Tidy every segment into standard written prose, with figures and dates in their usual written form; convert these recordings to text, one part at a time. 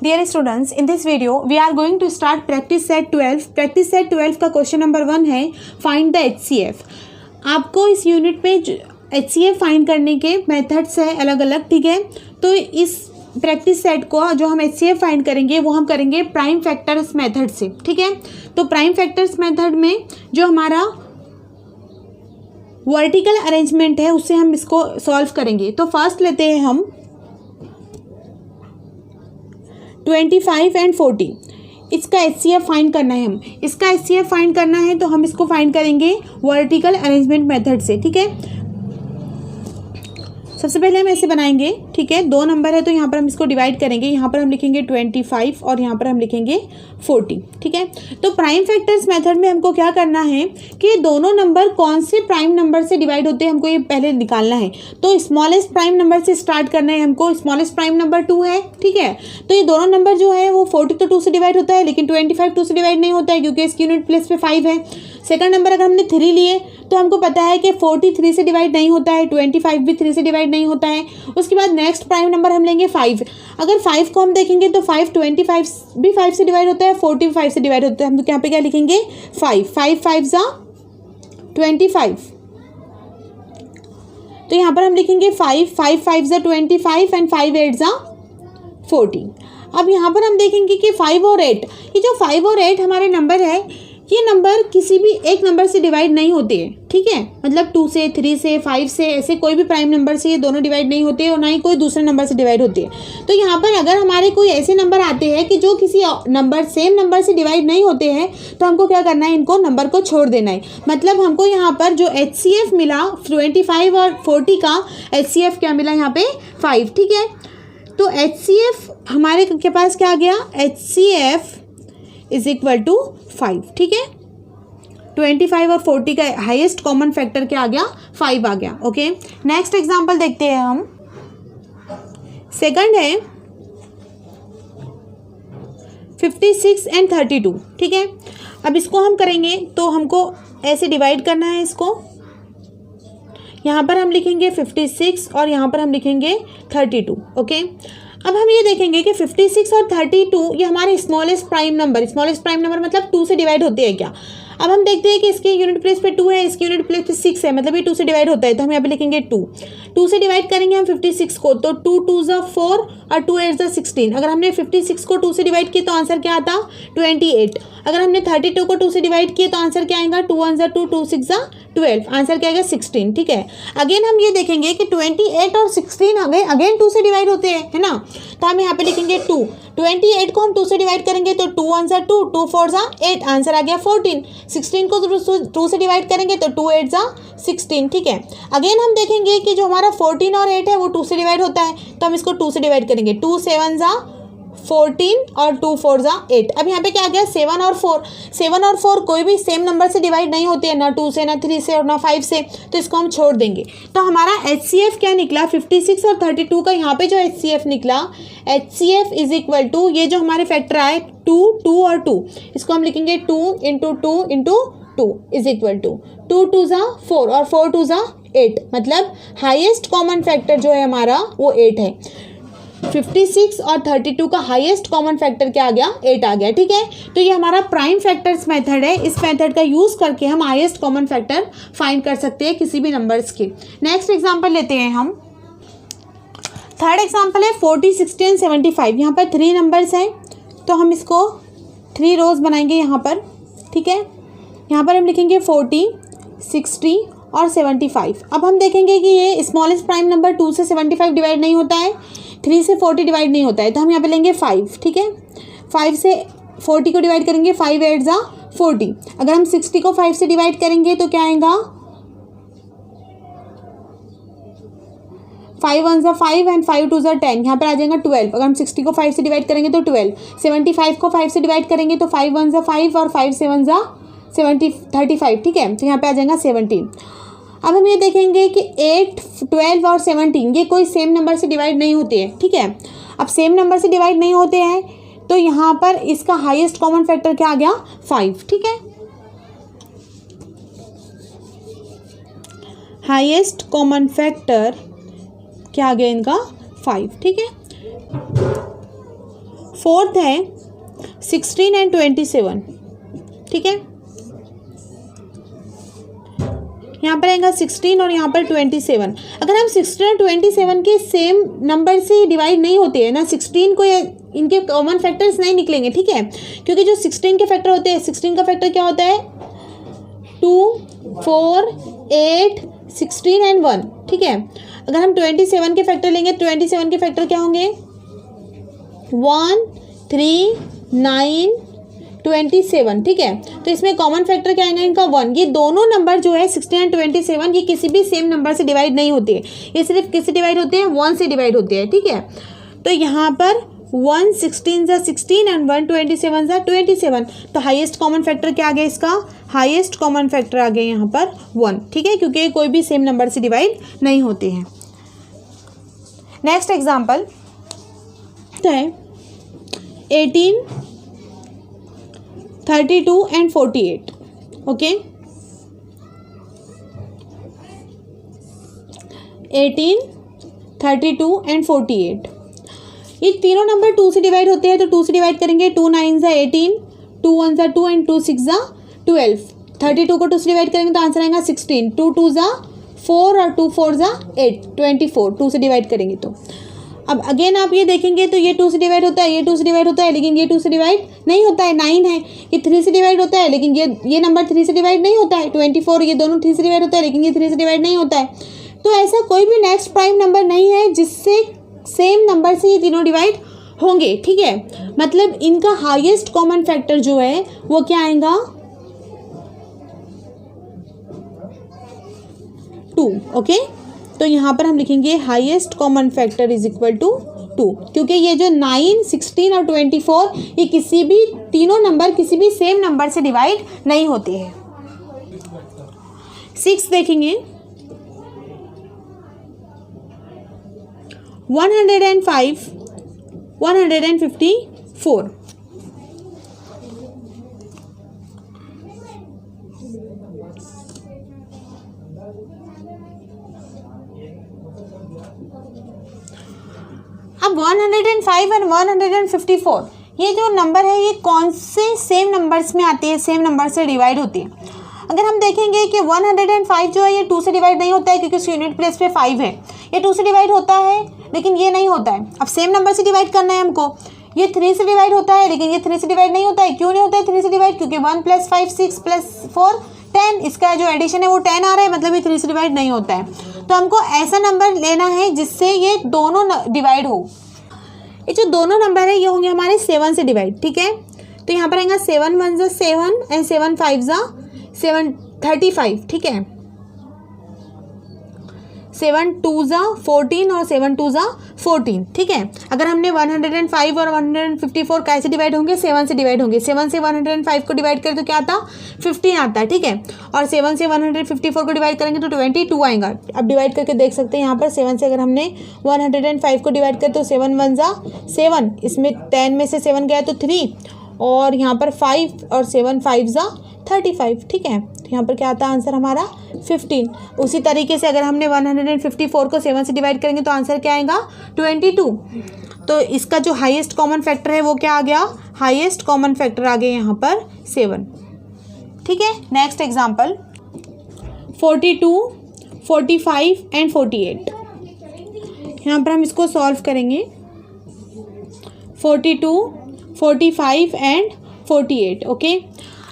Dear students, in this video we are going to start practice set 12. Practice set 12 का question number 1 है find the HCF. आपको इस unit पे HCF find करने के methods है अलग अलग, ठीक है. तो इस प्रैक्टिस सेट को जो हम HCF फाइंड करेंगे वो हम करेंगे प्राइम फैक्टर्स मेथड से, ठीक है. तो प्राइम फैक्टर्स मेथड में जो हमारा वर्टिकल अरेंजमेंट है उससे हम इसको सॉल्व करेंगे. तो फर्स्ट लेते हैं हम 25 एंड 40. इसका HCF फाइंड करना है. हम इसका HCF फाइंड करना है तो हम इसको फाइंड करेंगे वर्टिकल अरेंजमेंट मेथड से, ठीक है. सबसे पहले हम ऐसे बनाएंगे, ठीक है. 2 नंबर है तो यहाँ पर हम इसको डिवाइड करेंगे. यहाँ पर हम लिखेंगे 25 और यहाँ पर हम लिखेंगे 40, ठीक है. तो प्राइम फैक्टर्स मेथड में हमको क्या करना है कि दोनों नंबर कौन से प्राइम नंबर से डिवाइड होते हैं हमको ये पहले निकालना है. तो स्मॉलेस्ट प्राइम नंबर से स्टार्ट करना है हमको. स्मॉलेस्ट प्राइम नंबर 2 है, ठीक है. तो ये दोनों नंबर जो है वो 40 तो 2 से डिवाइड होता है, लेकिन 25 2 से डिवाइड नहीं होता है क्योंकि इसकी यूनिट प्लेस पे 5 है. सेकंड नंबर अगर हमने 3 लिए तो हमको पता है कि 40 3 से डिवाइड नहीं होता है, 25 भी 3 से डिवाइड नहीं होता है. उसके बाद नेक्स्ट प्राइम नंबर हम लेंगे 5. अगर 5 को हम देखेंगे तो 5 25 भी 5 से डिवाइड होता है, 40 भी 5 से डिवाइड होता है. हम तो यहाँ पे क्या लिखेंगे 5 5 जा 25. तो यहाँ पर हम लिखेंगे 5 5 जा 25 एंड 5 8 जा 40. अब यहाँ पर हम देखेंगे कि 5 और 8, ये जो 5 और 8 हमारे नंबर है ये नंबर किसी भी एक नंबर से डिवाइड नहीं होते हैं, ठीक है. मतलब 2 से 3 से 5 से ऐसे कोई भी प्राइम नंबर से ये दोनों डिवाइड नहीं होते और ना ही कोई दूसरे नंबर से डिवाइड होते हैं. तो यहाँ पर अगर हमारे कोई ऐसे नंबर आते हैं कि जो किसी नंबर सेम नंबर से डिवाइड नहीं होते हैं तो हमको क्या करना है, इनको नंबर को छोड़ देना है. मतलब हमको यहाँ पर जो HCF मिला 25 और 40 का HCF क्या मिला यहाँ पे 5, ठीक है. तो HCF हमारे के पास क्या आ गया, HCF इज इक्वल टू 5, ठीक है. 25 और 40 का हाईएस्ट कॉमन फैक्टर क्या आ गया, 5 आ गया. ओके, नेक्स्ट एग्जांपल देखते हैं हम. सेकंड है 56 एंड 32, ठीक है. अब इसको हम करेंगे तो हमको ऐसे डिवाइड करना है इसको. यहाँ पर हम लिखेंगे 56 और यहाँ पर हम लिखेंगे 32. ओके, अब हम ये देखेंगे कि 56 और 32 ये हमारे स्मॉलेस्ट प्राइम नंबर मतलब 2 से डिवाइड होते हैं क्या. अब हम देखते हैं कि इसके यूनिट प्लेस पे 2 है, इसकी यूनिट प्लेस पे 6 है, मतलब ये 2 से डिवाइड होता है. तो हम यहाँ पे लिखेंगे 2 से डिवाइड करेंगे हम 56 को तो 2 2 जा 4 और 2 8 जा 16. अगर हमने 56 को 2 से डिवाइड किया तो आंसर क्या आता 28. अगर हमने 32 को 2 से डिवाइड किया तो आंसर क्या आएगा 2 1 जा 2 2 6 जा 12. आंसर क्या आएगा 16, ठीक है. अगेन हम ये देखेंगे कि 28 और 16 अगेन 2 से डिवाइड होते हैं, है ना. तो हम यहाँ पे लिखेंगे 2. 28 को हम 2 से डिवाइड करेंगे तो 2 1 जा 2 2 4 जा 8. आंसर आ गया 14. 16 को 2 से डिवाइड करेंगे तो 2 8 जा 16, ठीक है. अगेन हम देखेंगे कि जो हमारा 14 और 8 है वो 2 से डिवाइड होता है तो हम इसको 2 से डिवाइड करेंगे. 2 7 जा 14 और 2 4 जा 8. अब यहाँ पे क्या आ गया 7 और 4 कोई भी सेम नंबर से डिवाइड नहीं होते हैं, ना 2 से, ना 3 से और ना 5 से. तो इसको हम छोड़ देंगे. तो हमारा HCF क्या निकला 56 और 32 का. यहाँ पे जो HCF निकला HCF इज इक्वल टू ये जो हमारे फैक्टर आए 2 2 और 2, इसको हम लिखेंगे 2 into 2 into 2 is equal to 2 2 जा 4 और 4 2 जा 8. मतलब हाईएस्ट कॉमन फैक्टर जो है हमारा वो 8 है. 56 और 32 का हाईएस्ट कॉमन फैक्टर क्या आ गया 8 आ गया, ठीक है. तो ये हमारा प्राइम फैक्टर्स मेथड है. इस मेथड का यूज करके हम हाईएस्ट कॉमन फैक्टर फाइंड कर सकते हैं किसी भी नंबर्स के. नेक्स्ट एग्जांपल लेते हैं हम. थर्ड एग्जांपल है 40 60 एंड 75. यहाँ पर 3 नंबर्स हैं तो हम इसको 3 रोज बनाएंगे यहाँ पर, ठीक है. यहाँ पर हम लिखेंगे 40 60 और 75. अब हम देखेंगे कि ये स्मॉलेस्ट प्राइम नंबर 2 से 75 डिवाइड नहीं होता है, 3 से 40 डिवाइड नहीं होता है. तो हम यहाँ पे लेंगे 5, ठीक है. 5 से 40 को डिवाइड करेंगे 5 8 जा 40. अगर हम 60 को 5 से डिवाइड करेंगे तो क्या आएगा 5 1 जा 5 एंड 5 2 जा 10. यहाँ पर आ जाएगा 12. अगर हम 60 को 5 से डिवाइड करेंगे तो 12. 75 को 5 से डिवाइड करेंगे तो 5 1 जा 5 और 5 7 जा 35, ठीक है. तो यहाँ पे आ जाएगा 17. अब हम ये देखेंगे कि 8 12 और 17 ये कोई सेम नंबर से डिवाइड नहीं होते हैं, ठीक है. अब सेम नंबर से डिवाइड नहीं होते हैं तो यहाँ पर इसका हाईएस्ट कॉमन फैक्टर क्या आ गया 5, ठीक है. हाईएस्ट कॉमन फैक्टर क्या आ गया इनका 5, ठीक है. फोर्थ है 16 एंड 27, ठीक है। यहाँ पर आएगा 16 और यहाँ पर 27। अगर हम 16 और 27 के सेम नंबर से डिवाइड नहीं होते हैं ना, 16 को इनके कॉमन फैक्टर्स नहीं निकलेंगे, ठीक है, क्योंकि जो 16 के फैक्टर होते हैं, 16 का फैक्टर क्या होता है 2, 4, 8, 16 एंड 1, ठीक है। अगर हम 27 के फैक्टर लेंगे, 27 के फैक्टर क्या होंगे 1, 3, 9, 27, ठीक है। तो इसमें कॉमन फैक्टर क्या आएगा इनका 1। ये दोनों नंबर जो है 16 एंड 27 ये किसी भी सेम नंबर से डिवाइड नहीं होते हैं, ये सिर्फ किससे डिवाइड होते हैं 1 से डिवाइड होते हैं, ठीक है। तो यहाँ पर 1 16 सा 16 एंड 1 27 सा 27। तो हाईएस्ट कॉमन फैक्टर क्या आ गया इसका, हाईएस्ट कॉमन फैक्टर आ गया यहाँ पर 1, ठीक है, क्योंकि कोई भी सेम नंबर से डिवाइड नहीं होते हैं। नेक्स्ट एग्जाम्पल है 18, 32 एंड 48, ओके। 18, 32 एंड 48 ये तीनों नंबर 2 से डिवाइड होते हैं, तो 2 से डिवाइड करेंगे, 2 9 सा 18, 2 1 सा 2 एंड 2 6 सा 12। 32 को 2 से डिवाइड करेंगे तो आंसर आएगा 16, 2 2 सा 4 और 2 4 सा 8, 24 2 से डिवाइड करेंगे तो। अब अगेन आप ये देखेंगे तो ये 2 से डिवाइड होता है, ये 2 से डिवाइड होता है, लेकिन ये 2 से डिवाइड नहीं होता है, 9 है। ये 3 से डिवाइड होता है, लेकिन ये नंबर 3 से डिवाइड नहीं होता है, 24 ये दोनों 3 से डिवाइड होता है, लेकिन ये 3 से डिवाइड नहीं होता है। तो ऐसा कोई भी नेक्स्ट प्राइम नंबर नहीं है जिससे सेम नंबर से ये तीनों डिवाइड होंगे, ठीक है। मतलब इनका हाईएस्ट कॉमन फैक्टर जो है वो क्या आएगा 2, ओके। तो यहाँ पर हम लिखेंगे highest common factor is equal to 2, क्योंकि ये जो 9, 16 और 24 ये किसी भी तीनों नंबर किसी भी सेम नंबर से डिवाइड नहीं होते हैं। 6 देखेंगे 105, 154। अब 105 और 154 ये जो नंबर है ये कौन से सेम नंबर्स में आते हैं, सेम नंबर से डिवाइड होते हैं। अगर हम देखेंगे कि 105 जो है ये 2 से डिवाइड नहीं होता है, क्योंकि इस यूनिट प्लेस पे 5 है। ये 2 से डिवाइड होता है लेकिन ये नहीं होता है। अब सेम नंबर से डिवाइड करना है हमको। ये 3 से डिवाइड होता है लेकिन ये 3 से डिवाइड नहीं होता है। क्यों नहीं होता है 3 से डिवाइड, क्योंकि 1 + 5 6 + 4 10, इसका जो एडिशन है वो 10 आ रहा है, मतलब ये 3 से डिवाइड नहीं होता है। तो हमको ऐसा नंबर लेना है जिससे ये दोनों डिवाइड हो। ये जो दोनों नंबर है ये होंगे हमारे 7 से डिवाइड, ठीक है। तो यहाँ पर आएगा 7 1 ज़ा 7 एंड 7 5 ज़ा 7 35, ठीक है। 7 2 ज़ा 14 और 7 2 ज़ा 14, ठीक है। अगर हमने 105 और 154 कैसे डिवाइड होंगे, 7 से डिवाइड होंगे। 7 से 105 को डिवाइड करें तो क्या आता 15 आता है, ठीक है। और 7 से 154 को डिवाइड करेंगे तो 22 आएगा। अब डिवाइड करके देख सकते हैं यहाँ पर 7 से अगर हमने 105 को डिवाइड करें तो 7 1 ज़ा 7, इसमें 10 में से 7 गया तो 3, और यहाँ पर 5 और 7 5 ज़ा 35, ठीक है। तो यहाँ पर क्या आता है आंसर हमारा 15। उसी तरीके से अगर हमने 154 को 7 से डिवाइड करेंगे तो आंसर क्या आएगा 22। तो इसका जो हाईएस्ट कॉमन फैक्टर है वो क्या आ गया, हाईएस्ट कॉमन फैक्टर आ गया यहाँ पर 7, ठीक है। Next example 42, 45 and 48। यहाँ पर हम इसको सॉल्व करेंगे 42, 45 एंड 48, ओके।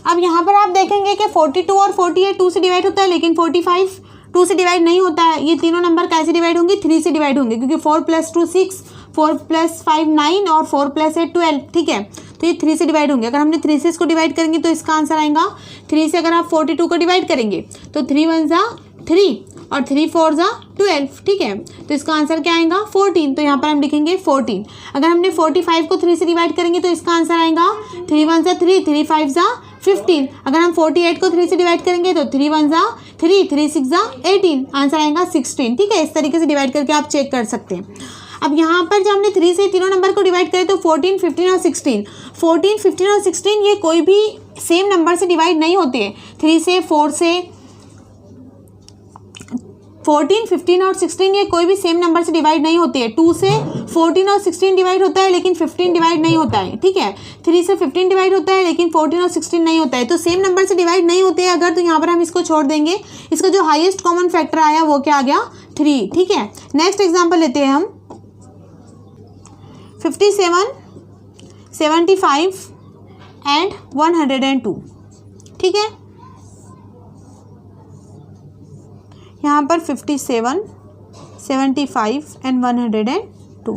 अब यहाँ पर आप देखेंगे कि 42 और 48 2 से डिवाइड होता है, लेकिन 45 2 से डिवाइड नहीं होता है। ये तीनों नंबर कैसे डिवाइड होंगे, 3 से डिवाइड होंगे, क्योंकि 4 + 2 6, 4 + 5 9 और 4 + 8 12, ठीक है। तो ये 3 से डिवाइड होंगे। अगर हमने 3 से इसको डिवाइड करेंगे तो इसका आंसर आएगा 3 से अगर आप 42 को डिवाइड करेंगे तो 3 1 ज़ा 3 और 3 4 ज़ा 12, ठीक है। तो इसका आंसर क्या आएगा 14। तो यहाँ पर हम लिखेंगे 14। अगर हमने 45 को 3 से डिवाइड करेंगे तो इसका आंसर आएगा 3 1 ज़ा 3, 3 5 ज़ा 15। अगर हम 48 को 3 से डिवाइड करेंगे तो 3 1 ज़ा 3, 3 6 ज़ा 18, आंसर आएगा 16, ठीक है। इस तरीके से डिवाइड करके आप चेक कर सकते हैं। अब यहाँ पर जब हमने 3 से तीनों नंबर को डिवाइड करें तो 14 15 और 16, 14 15 और 16 ये कोई भी सेम नंबर से डिवाइड नहीं होते हैं। 3 से 4 से 14, 15 और 16 ये कोई भी सेम नंबर से डिवाइड नहीं होती है। 2 से 14 और 16 डिवाइड होता है लेकिन 15 डिवाइड नहीं होता है, ठीक है। 3 से 15 डिवाइड होता है लेकिन 14 और 16 नहीं होता है। तो सेम नंबर से डिवाइड नहीं होते हैं अगर, तो यहाँ पर हम इसको छोड़ देंगे। इसका जो हाईएस्ट कॉमन फैक्टर आया वो क्या आ गया, 3, ठीक है। नेक्स्ट एग्जाम्पल लेते हैं हम 57, 75 एंड 102, ठीक है। यहाँ पर 57, 75 एंड 102।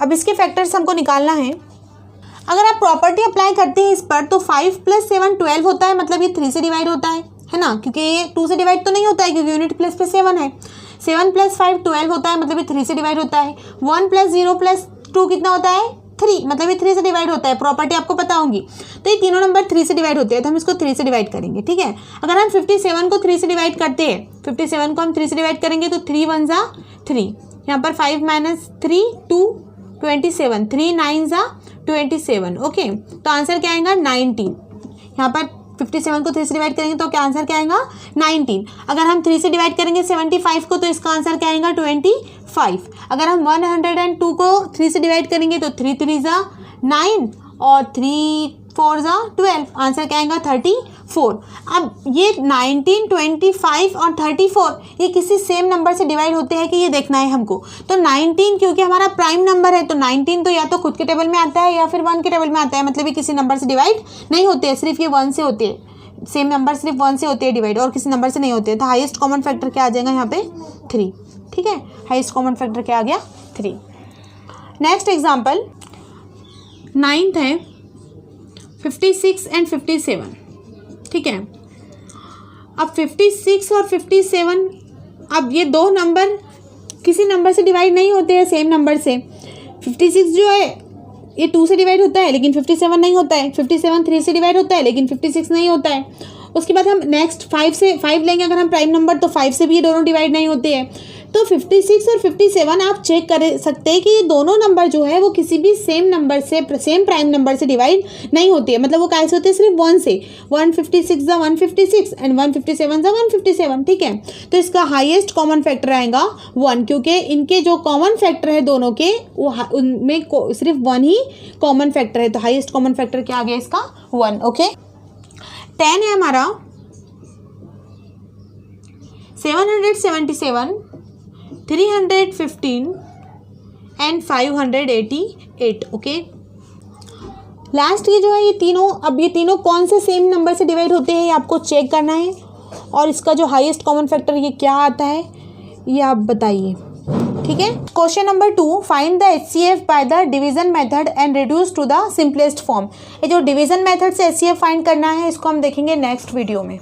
अब इसके फैक्टर्स हमको निकालना है। अगर आप प्रॉपर्टी अप्लाई करते हैं इस पर तो 5 + 7 12 होता है, मतलब ये 3 से डिवाइड होता है ना, क्योंकि ये 2 से डिवाइड तो नहीं होता है क्योंकि यूनिट प्लेस पे 7 है। 7 + 5 12 होता है, मतलब ये 3 से डिवाइड होता है। 1 + 0 + 2 कितना होता है, 3, मतलब ये 3 से डिवाइड होता है। प्रॉपर्टी आपको पता होंगी। तो ये तीनों नंबर 3 से डिवाइड होते हैं, तो हम इसको 3 से डिवाइड करेंगे, ठीक है। अगर हम 57 को 3 से डिवाइड करते हैं, 57 को हम 3 से डिवाइड करेंगे तो 3 1 ज़ा 3, यहाँ पर 5 - 3 2 27, 3 9 ज़ा 27, ओके। तो आंसर क्या आएगा, 19। यहाँ पर 57 को 3 से डिवाइड करेंगे तो क्या आंसर क्या आएगा, 19। अगर हम 3 से डिवाइड करेंगे 75 को तो इसका आंसर क्या आएगा, 25। अगर हम 102 को 3 से डिवाइड करेंगे तो 3 3 ज़ा 9 और 3 4 ज़ा 12, आंसर क्या आएगा, 34। अब ये 19, 25 और 34 ये किसी सेम नंबर से डिवाइड होते हैं कि ये देखना है हमको। तो 19 क्योंकि हमारा प्राइम नंबर है तो 19 तो या तो खुद के टेबल में आता है या फिर 1 के टेबल में आता है, मतलब ये किसी नंबर से डिवाइड नहीं होते हैं, सिर्फ ये 1 से होते हैं। सेम नंबर सिर्फ 1 से होते हैं डिवाइड और किसी नंबर से नहीं होते हैं। तो हाईएस्ट कॉमन फैक्टर क्या आ जाएगा यहाँ पे, 3, ठीक है। हाईएस्ट कॉमन फैक्टर क्या आ गया, 3। नेक्स्ट एग्जाम्पल 9th है 56 एंड 57, ठीक है। अब 56 और 57, अब ये दो नंबर किसी नंबर से डिवाइड नहीं होते हैं, सेम नंबर से। 56 जो है ये 2 से डिवाइड होता है लेकिन 57 नहीं होता है। 57 3 से डिवाइड होता है लेकिन 56 नहीं होता है। उसके बाद हम नेक्स्ट 5 लेंगे अगर हम प्राइम नंबर, तो 5 से भी ये दोनों डिवाइड नहीं होते हैं। तो 56 और 57 आप चेक कर सकते हैं कि ये दोनों नंबर जो है वो किसी भी सेम नंबर से, सेम प्राइम नंबर से डिवाइड नहीं होती है, मतलब वो कैसे होते हैं, सिर्फ 1 से। 156 ज़ा 156 एंड 157 ज़ा 157, ठीक है। तो इसका हाईएस्ट कॉमन फैक्टर आएगा 1, क्योंकि इनके जो कॉमन फैक्टर है दोनों के वो उनमें सिर्फ 1 ही कॉमन फैक्टर है। तो हाईएस्ट कॉमन फैक्टर क्या आ गया इसका, 1, ओके। 10 है हमारा 777, 315 एंड 588, ओके। लास्ट ये जो है ये तीनों, अब ये तीनों कौन से सेम नंबर से डिवाइड होते हैं ये आपको चेक करना है, और इसका जो हाईएस्ट कॉमन फैक्टर ये क्या आता है ये आप बताइए, ठीक है। Question number 2, find the HCF by the division method and reduce to the simplest form. ये जो डिवीजन मेथड से HCF फाइंड करना है इसको हम देखेंगे नेक्स्ट वीडियो में।